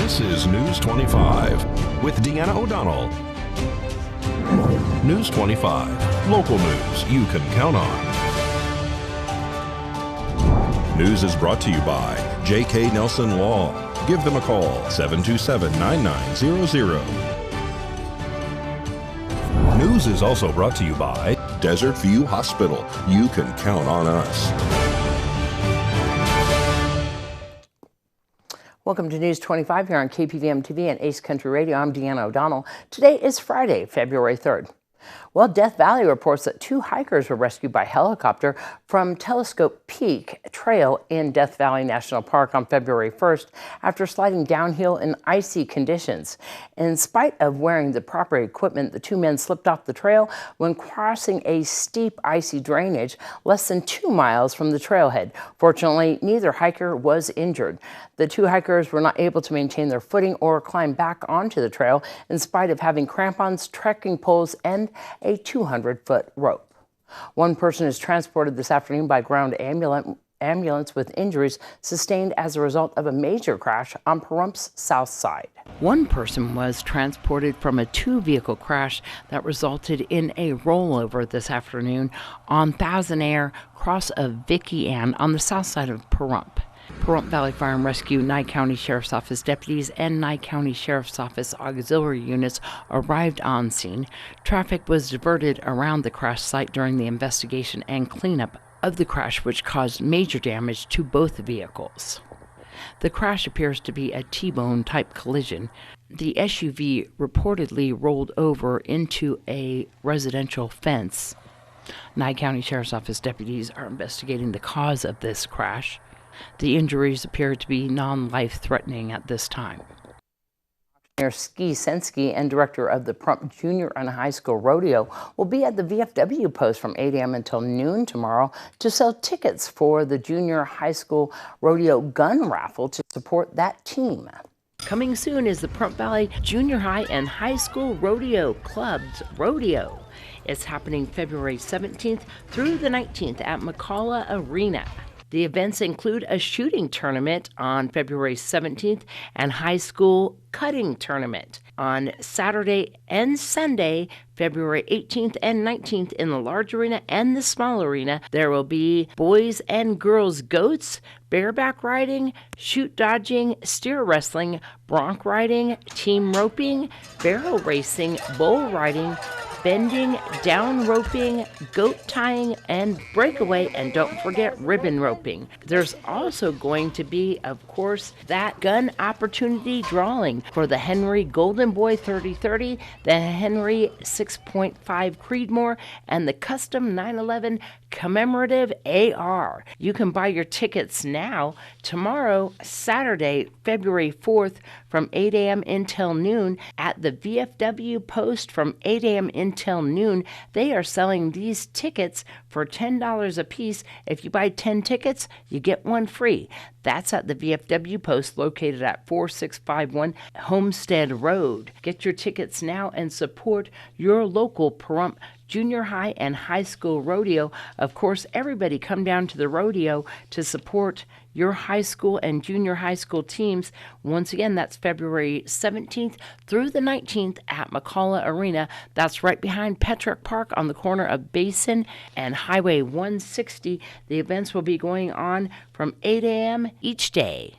This is News 25 with Deanna O'Donnell. News 25, local news you can count on. News is brought to you by J.K. Nelson Law. Give them a call, 727-9900. News is also brought to you by Desert View Hospital. You can count on us. Welcome to News 25 here on KPVM TV and Ace Country Radio. I'm Deanna O'Donnell. Today is Friday, February 3rd. Well, Death Valley reports that 2 hikers were rescued by helicopter from Telescope Peak Trail in Death Valley National Park on February 1st after sliding downhill in icy conditions. In spite of wearing the proper equipment, the 2 men slipped off the trail when crossing a steep icy drainage less than 2 miles from the trailhead. Fortunately, neither hiker was injured. The 2 hikers were not able to maintain their footing or climb back onto the trail in spite of having crampons, trekking poles, and a 200-foot rope. 1 person is transported this afternoon by ground ambulance with injuries sustained as a result of a major crash on Pahrumph's south side. 1 person was transported from a 2-vehicle crash that resulted in a rollover this afternoon on Thousand Air cross of Vicky Ann on the south side of Pahrump. Pahrump Valley Fire and Rescue, Nye County Sheriff's Office deputies, and Nye County Sheriff's Office auxiliary units arrived on scene. Traffic was diverted around the crash site during the investigation and cleanup of the crash, which caused major damage to both vehicles. The crash appears to be a T-bone type collision. The SUV reportedly rolled over into a residential fence. Nye County Sheriff's Office deputies are investigating the cause of this crash. The injuries appear to be non-life-threatening at this time. Mayor Ski Sensky and director of the Pahrump Junior and High School Rodeo will be at the VFW post from 8 a.m. until noon tomorrow to sell tickets for the Junior High School Rodeo gun raffle to support that team. Coming soon is the Pahrump Valley Junior High and High School Rodeo Club's Rodeo. It's happening February 17th through the 19th at McCalla Arena. The events include a shooting tournament on February 17th and high school cutting tournament on Saturday and Sunday, February 18th and 19th in the large arena and the small arena. There will be boys and girls goats, bareback riding, shoot dodging, steer wrestling, bronc riding, team roping, barrel racing, bull riding, bending, down roping, goat tying, and breakaway, and don't forget ribbon roping. There's also going to be, of course, that gun opportunity drawing for the Henry Golden Boy 3030, the Henry 6.5 Creedmoor, and the custom 911 commemorative AR. You can buy your tickets now. Tomorrow, Saturday, February 4th, from 8 a.m. until noon at the VFW post from 8 a.m. until noon. They are selling these tickets for $10 a piece. If you buy 10 tickets, you get 1 free. That's at the VFW post located at 4651 Homestead Road. Get your tickets now and support your local Pahrump Junior High and High School Rodeo. Of course, everybody come down to the rodeo to support your high school and junior high school teams. Once again, that's February 17th through the 19th at McCalla Arena. That's right behind Petrick Park on the corner of Basin and Highway 160. The events will be going on from 8 a.m. each day.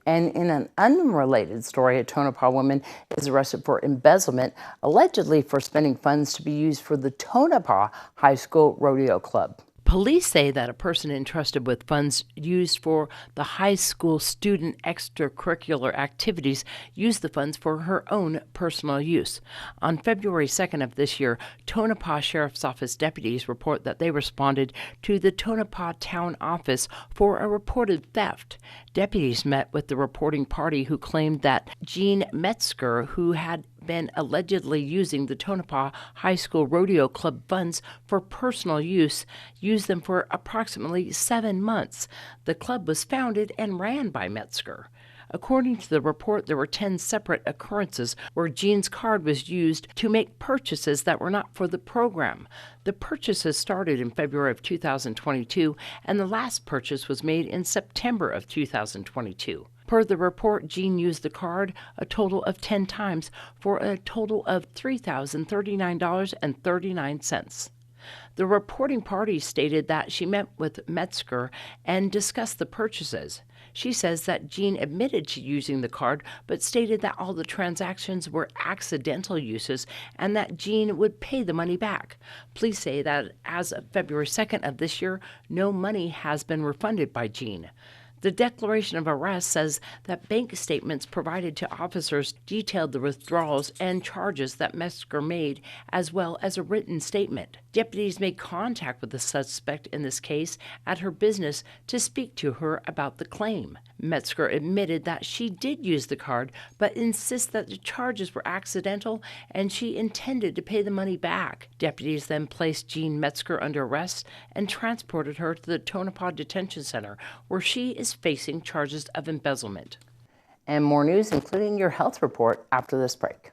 And in an unrelated story, a Tonopah woman is arrested for embezzlement, allegedly for spending funds to be used for the Tonopah High School Rodeo Club. Police say that a person entrusted with funds used for the high school student extracurricular activities used the funds for her own personal use. On February 2nd of this year, Tonopah Sheriff's Office deputies report that they responded to the Tonopah Town Office for a reported theft. Deputies met with the reporting party who claimed that Jean Metzger, who had been allegedly using the Tonopah High School Rodeo Club funds for personal use, used them for approximately 7 months. The club was founded and ran by Metzger. According to the report, there were 10 separate occurrences where Jean's card was used to make purchases that were not for the program. The purchases started in February of 2022, and the last purchase was made in September of 2022. Per the report, Jean used the card a total of 10 times for a total of $3,039.39. The reporting party stated that she met with Metzger and discussed the purchases. She says that Jean admitted to using the card, but stated that all the transactions were accidental uses and that Jean would pay the money back. Police say that as of February 2nd of this year, no money has been refunded by Jean. The declaration of arrest says that bank statements provided to officers detailed the withdrawals and charges that Metzger made, as well as a written statement. Deputies made contact with the suspect in this case at her business to speak to her about the claim. Metzger admitted that she did use the card, but insists that the charges were accidental and she intended to pay the money back. Deputies then placed Jean Metzger under arrest and transported her to the Tonopah Detention Center, where she is facing charges of embezzlement. And more news, including your health report, after this break.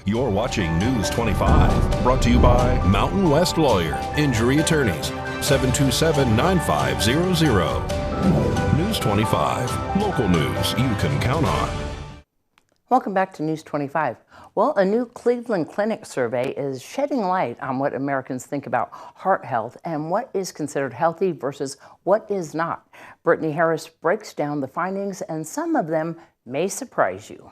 You're watching News 25, brought to you by Mountain West Lawyer, Injury Attorneys, 727-9500. News 25, local news you can count on. Welcome back to News 25. Well, a new Cleveland Clinic survey is shedding light on what Americans think about heart health and what is considered healthy versus what is not. Brittany Harris breaks down the findings, and some of them may surprise you.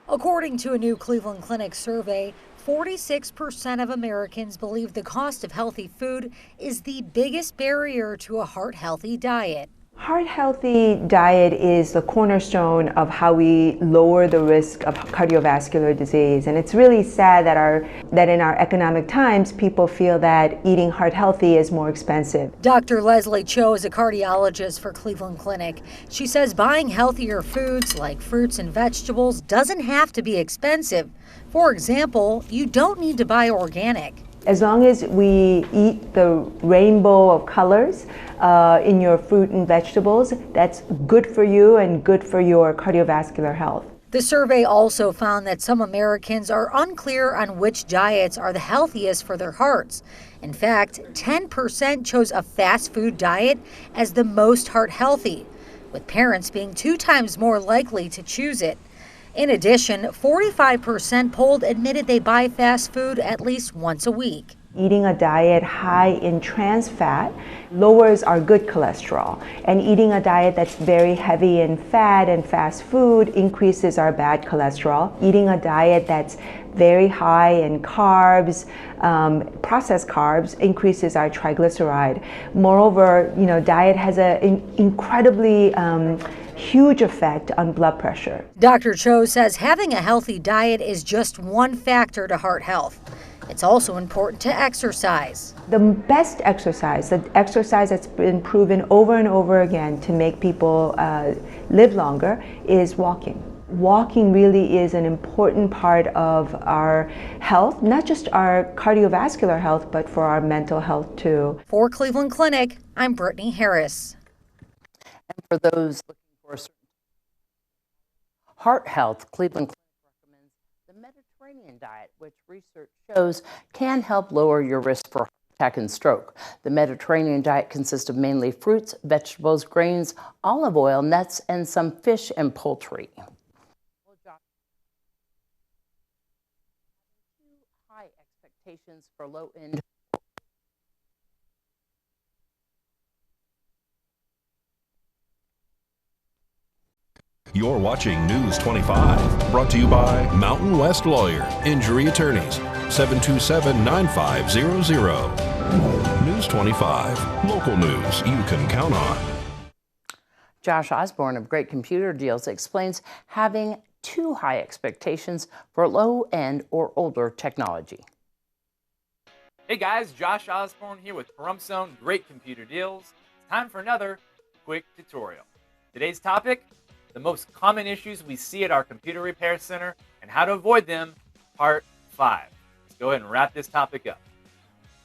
According to a new Cleveland Clinic survey, 46% of Americans believe the cost of healthy food is the biggest barrier to a heart-healthy diet. Heart-healthy diet is the cornerstone of how we lower the risk of cardiovascular disease. And it's really sad that in our economic times, people feel that eating heart-healthy is more expensive. Dr. Leslie Cho is a cardiologist for Cleveland Clinic. She says buying healthier foods like fruits and vegetables doesn't have to be expensive. For example, you don't need to buy organic. As long as we eat the rainbow of colors in your fruit and vegetables, that's good for you and good for your cardiovascular health. The survey also found that some Americans are unclear on which diets are the healthiest for their hearts. In fact, 10% chose a fast food diet as the most heart healthy, with parents being 2 times more likely to choose it. In addition, 45% polled admitted they buy fast food at least once a week. Eating a diet high in trans fat lowers our good cholesterol, and eating a diet that's very heavy in fat and fast food increases our bad cholesterol. Eating a diet that's very high in carbs, processed carbs, increases our triglyceride. Moreover, diet has an incredibly huge effect on blood pressure. Dr. Cho says having a healthy diet is just one factor to heart health. It's also important to exercise. The best exercise, the exercise that's been proven over and over again to make people live longer, is walking. Walking really is an important part of our health, not just our cardiovascular health, but for our mental health too. For Cleveland Clinic, I'm Brittany Harris. And for those looking for a certain heart health, Cleveland Clinic recommends the Mediterranean diet, which research shows can help lower your risk for heart attack and stroke. The Mediterranean diet consists of mainly fruits, vegetables, grains, olive oil, nuts, and some fish and poultry. High expectations for low-end. You're watching News 25, brought to you by Mountain West Lawyer, Injury Attorneys, 727-9500. News 25, local news you can count on. Josh Osborne of Great Computer Deals explains having too high expectations for low-end or older technology. Hey guys, Josh Osborne here with Pahrumps Own Great Computer Deals. It's time for another quick tutorial. Today's topic, the most common issues we see at our computer repair center and how to avoid them, part 5. Let's go ahead and wrap this topic up.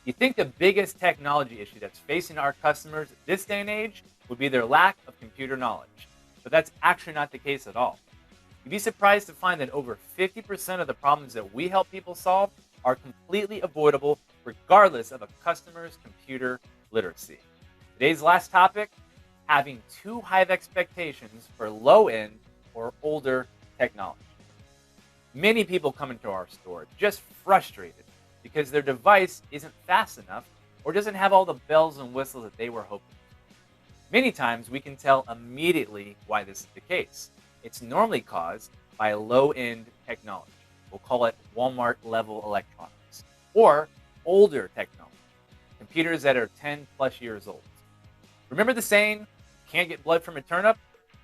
You think the biggest technology issue that's facing our customers this day and age would be their lack of computer knowledge, but that's actually not the case at all. You'd be surprised to find that over 50% of the problems that we help people solve are completely avoidable regardless of a customer's computer literacy. Today's last topic, having too high of expectations for low-end or older technology. Many people come into our store just frustrated because their device isn't fast enough or doesn't have all the bells and whistles that they were hoping for. Many times we can tell immediately why this is the case. It's normally caused by low-end technology. We'll call it Walmart level electronics, or older technology, computers that are 10 plus years old. Remember the saying, can't get blood from a turnip?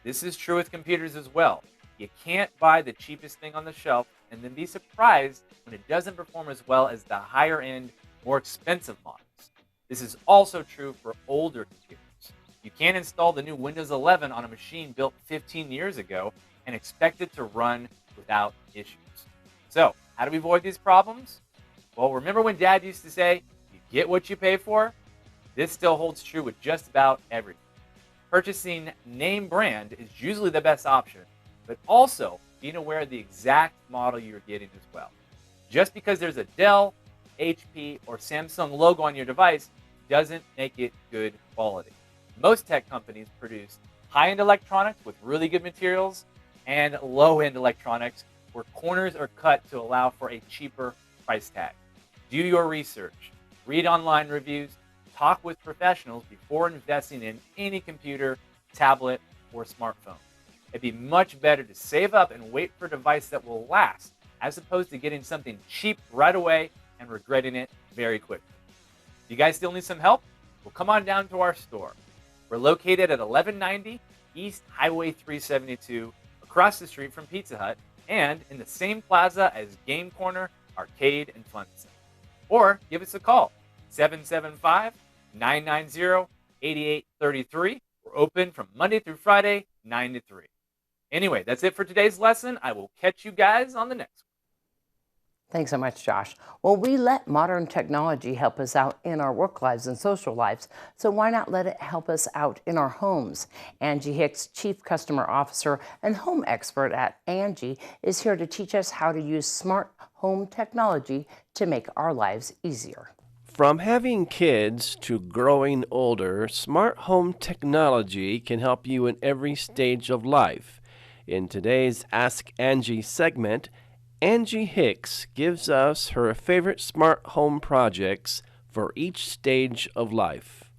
This is true with computers as well. You can't buy the cheapest thing on the shelf and then be surprised when it doesn't perform as well as the higher end, more expensive models. This is also true for older computers. You can't install the new Windows 11 on a machine built 15 years ago and expect it to run without issues. So, how do we avoid these problems? Well, remember when Dad used to say, you get what you pay for? This still holds true with just about everything. Purchasing name brand is usually the best option, but also being aware of the exact model you're getting as well. Just because there's a Dell, HP, or Samsung logo on your device doesn't make it good quality. Most tech companies produce high-end electronics with really good materials and low-end electronics where corners are cut to allow for a cheaper price tag. Do your research, read online reviews, talk with professionals before investing in any computer, tablet, or smartphone. It'd be much better to save up and wait for a device that will last, as opposed to getting something cheap right away and regretting it very quickly. You guys still need some help? Well, come on down to our store. We're located at 1190 East Highway 372, across the street from Pizza Hut, and in the same plaza as Game Corner, Arcade, and Fun Center. Or give us a call, 775-990-8833. We're open from Monday through Friday, 9 to 3. Anyway, that's it for today's lesson. I will catch you guys on the next one. Thanks so much, Josh. Well, we let modern technology help us out in our work lives and social lives, so why not let it help us out in our homes? Angie Hicks, Chief Customer Officer and Home Expert at Angie, is here to teach us how to use smart home technology to make our lives easier. From having kids to growing older, smart home technology can help you in every stage of life. In today's Ask Angie segment, Angie Hicks gives us her favorite smart home projects for each stage of life.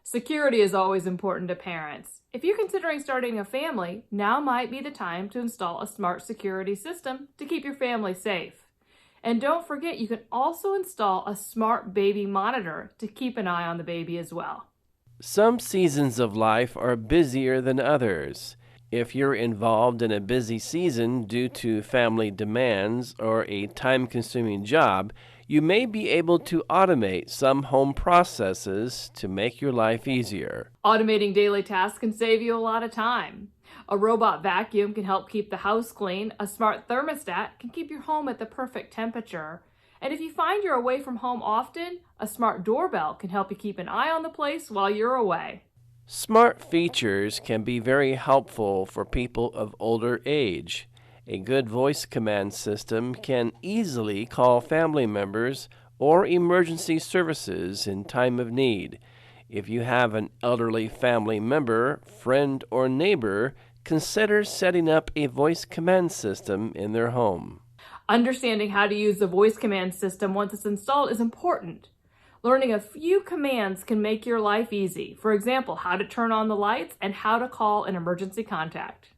Security is always important to parents. If you're considering starting a family, now might be the time to install a smart security system to keep your family safe. And don't forget, you can also install a smart baby monitor to keep an eye on the baby as well. Some seasons of life are busier than others. If you're involved in a busy season due to family demands or a time-consuming job, you may be able to automate some home processes to make your life easier. Automating daily tasks can save you a lot of time. A robot vacuum can help keep the house clean. A smart thermostat can keep your home at the perfect temperature. And if you find you're away from home often, a smart doorbell can help you keep an eye on the place while you're away. Smart features can be very helpful for people of older age. A good voice command system can easily call family members or emergency services in time of need. If you have an elderly family member, friend, or neighbor, consider setting up a voice command system in their home. Understanding how to use the voice command system once it's installed is important. Learning a few commands can make your life easy. For example, how to turn on the lights and how to call an emergency contact.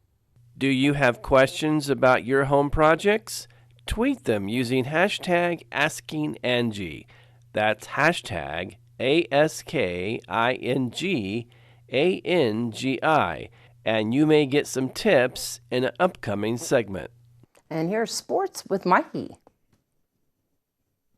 Do you have questions about your home projects? Tweet them using hashtag AskingAngie. That's hashtag AskingAngie, and you may get some tips in an upcoming segment. And here's sports with Mikey.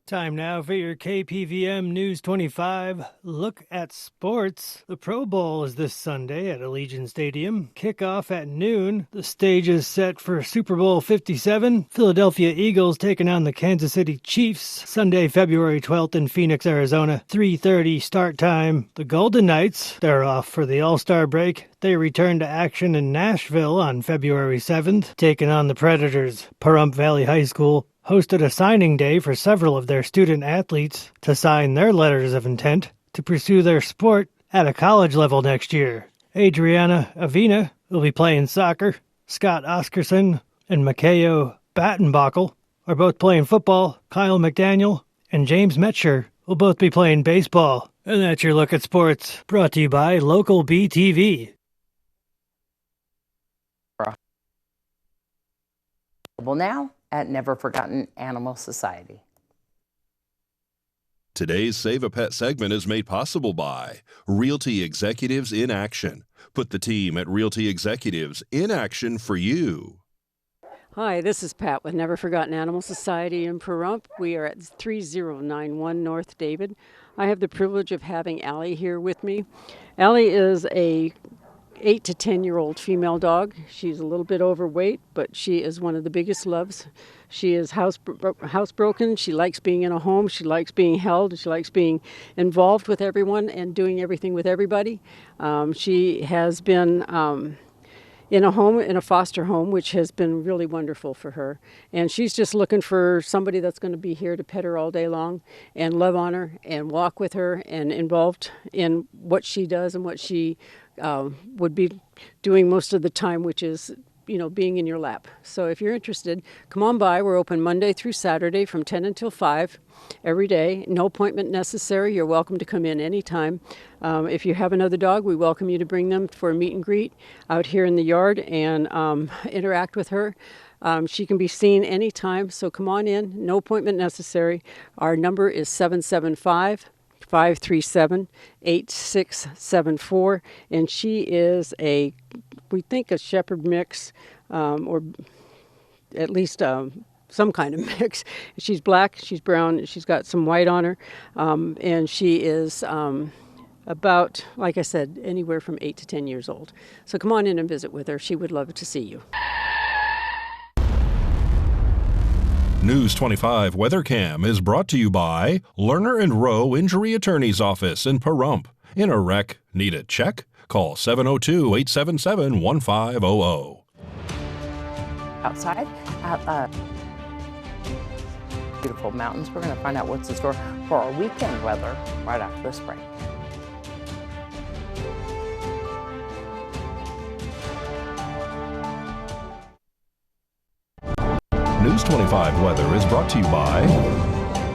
Time now for your KPVM News 25 look at sports. The Pro Bowl is this Sunday at Allegiant Stadium. Kickoff at noon. The stage is set for Super Bowl 57. Philadelphia Eagles taking on the Kansas City Chiefs. Sunday, February 12th in Phoenix, Arizona. 3:30 start time. The Golden Knights, they're off for the All-Star break. They return to action in Nashville on February 7th, taking on the Predators. Pahrump Valley High School hosted a signing day for several of their student athletes to sign their letters of intent to pursue their sport at a college level next year. Adriana Avina will be playing soccer. Scott Oscarson and Makayo Battenbockel are both playing football. Kyle McDaniel and James Metcher will both be playing baseball. And that's your look at sports, brought to you by Local BTV. Now at Never Forgotten Animal Society. Today's Save a Pet segment is made possible by Realty Executives in Action. Put the team at Realty Executives in action for you. Hi, this is Pat with Never Forgotten Animal Society in Pahrump. We are at 3091 North David. I have the privilege of having Allie here with me. Allie is a 8 to 10-year-old female dog. She's a little bit overweight, but she is one of the biggest loves. She is housebroken. She likes being in a home. She likes being held. She likes being involved with everyone and doing everything with everybody. She has been in a foster home, which has been really wonderful for her. And she's just looking for somebody that's going to be here to pet her all day long and love on her and walk with her and involved in what she does and what she would be doing most of the time, which is, being in your lap. So if you're interested, come on by. We're open Monday through Saturday from 10 until 5 every day. No appointment necessary. You're welcome to come in anytime. If you have another dog, we welcome you to bring them for a meet and greet out here in the yard and interact with her. She can be seen anytime, so come on in. No appointment necessary. Our number is 775-537-8674, and she is we think a shepherd mix, or at least some kind of mix. She's black, she's brown, she's got some white on her, and she is about, like I said, anywhere from 8 to 10 years old. So come on in and visit with her. She would love to see you. News 25 Weather Cam is brought to you by Lerner and Rowe Injury Attorney's Office in Pahrump. In a wreck, need a check? Call 702-877-1500. Outside at beautiful mountains. We're going to find out what's in store for our weekend weather right after this break. News 25 weather is brought to you by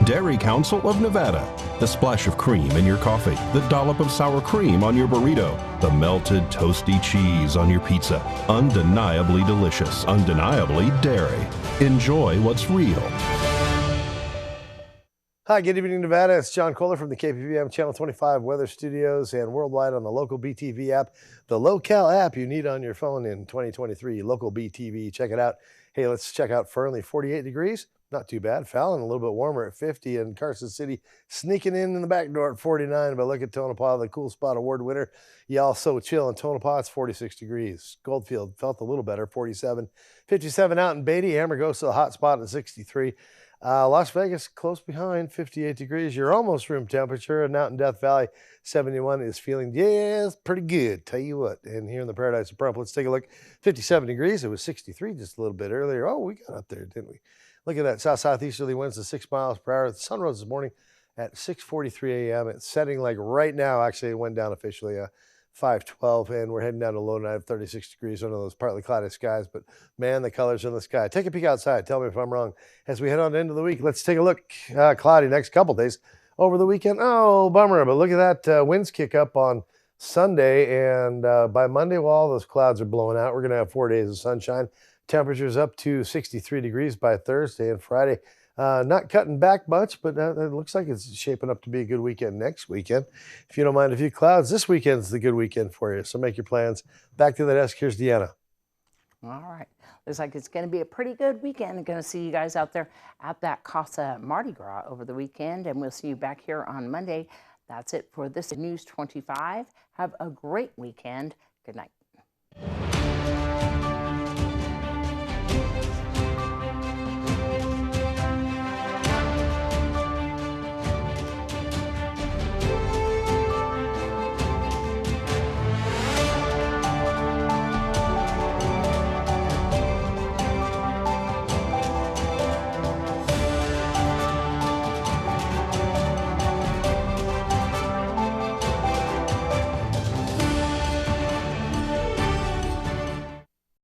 Dairy Council of Nevada. The splash of cream in your coffee, the dollop of sour cream on your burrito, the melted toasty cheese on your pizza. Undeniably delicious, undeniably dairy. Enjoy what's real. Hi, good evening, Nevada. It's John Kohler from the KPVM Channel 25 Weather Studios and worldwide on the Local BTV app, the locale app you need on your phone in 2023. Local BTV, check it out. Hey, let's check out Fernley, 48 degrees. Not too bad. Fallon, a little bit warmer at 50, and Carson City sneaking in the back door at 49. But look at Tonopah, the Cool Spot Award winner. Y'all so chill in Tonopah, it's 46 degrees. Goldfield felt a little better, 47. 57 out in Beatty. Amargosa, a hot spot at 63. Las Vegas, close behind, 58 degrees. You're almost room temperature. And out in Death Valley, 71 is feeling, pretty good. Tell you what. And here in the Paradise of Pahrump, let's take a look. 57 degrees. It was 63 just a little bit earlier. Oh, we got up there, didn't we? Look at that south-southeasterly winds at 6 miles per hour. The sun rose this morning at 6:43 a.m. It's setting like right now. Actually, it went down officially 5:12, and we're heading down to low night of 36 degrees under those partly cloudy skies. But, man, the colors in the sky. Take a peek outside. Tell me if I'm wrong. As we head on to the end of the week, let's take a look. Cloudy next couple days. Over the weekend, oh, bummer. But look at that. Winds kick up on Sunday, and by Monday, well, all those clouds are blowing out. We're going to have 4 days of sunshine. Temperatures up to 63 degrees by Thursday and Friday. Not cutting back much, but it looks like it's shaping up to be a good weekend next weekend. If you don't mind a few clouds, this weekend's the good weekend for you. So make your plans. Back to the desk. Here's Deanna. All right. Looks like it's going to be a pretty good weekend. I'm going to see you guys out there at that Casa Mardi Gras over the weekend, and we'll see you back here on Monday. That's it for this News 25. Have a great weekend. Good night.